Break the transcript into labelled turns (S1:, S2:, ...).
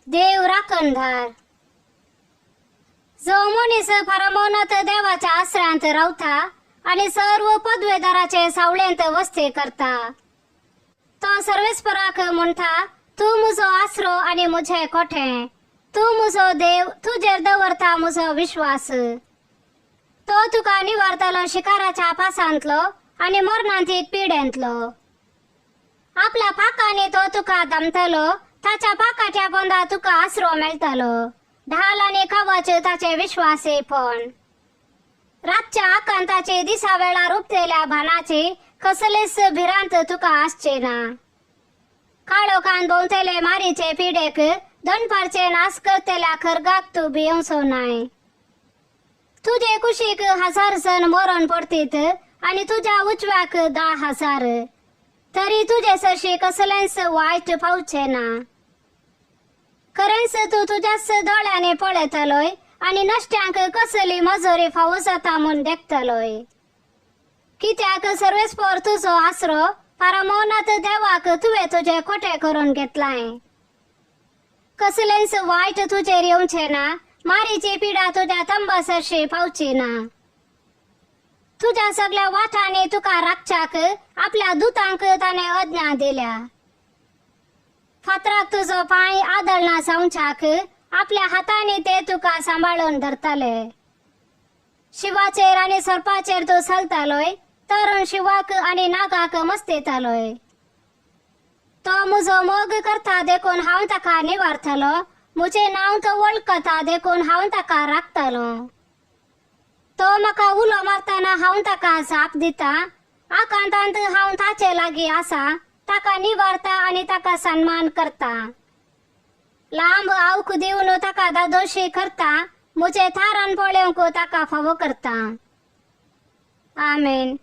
S1: देव राखणदार. जो मनीस फारामोनात देवाच्या आश्रयांत रावता आणि सर्व पदवेदाराचे सावळेंत वस्ते करता, तो सर्वेस्पराक म्हणता, तू मुजो आसरो आणि मुझे कोठे, तू मुजो देव, तुझेर दवरता मुजो विश्वास. तो तुका निवारतलो शिकाराच्या पासांतलो आणि मरणांती पिडेंतलो. आपल्या पाकाने तो तुका दमतलो, ताच्या पाकाच्या बोंदा तुका आसरो मेळटलो. ढाल आणि कवच ताचे विश्वासे पण. रातच्या आकांताचे दिसा वेळा रुपतेल्या भानाचे कसलेच भिरांत तुका आसचे ना. काळोखान भोंवतेले मारीचे पिडेक दणपारचे नाश करतेल्या खरगाक तू भियोंसो नाय. तुझे कुशीक 1000 जण मरण पडतीत आणि तुझ्या उजव्याक 10,000, तरी तुझे सरशी कसलेंच वाईट पावचे ना. खरेंच तू तुझ्याच दोळ्याने पळयतलोय आणि नष्ट्यांक कसली मजुरी फावू जाता म्हूण देखतलोय. कित्याक सर्वेस्पर तुझो आसरो फारामोनात देवाक तुवें तुझे खोटे करून घेतलाय. कसलेंच वाईट तुझेर येवचे ना. मारीची पिडा तुझ्या तंबासरशी पावची ना. तुझ्या सगळ्या वाठांनी तुका राखच्याक आपल्या दूतांक ताणे आज्ञा दिल्या. फातराक तुझो पांय आदळना जावच्याक आपल्या हातांनी ते तुका सांभाळून धरतले. शिवाचेर आणि सर्पाचेर तू चलतलोय, तर शिवाक आणि नागाक मस्तेतलोय. तो मुजो मोग करता देखून हांव ताका निवारतलो, मुझे नाव तो वळखता देखून हांव ताका राखतलो. तो म्हाका उलो मारतना हांव ताका जाप दिता. आकांतांत हांव ताचे लागीं आसा, ताका निवारता आणि ताका सन्मान करता. लांब आवक दिवन ताका दादोशी करता. मुझे थारान पळोवंक ताका फावो करता. आमेन.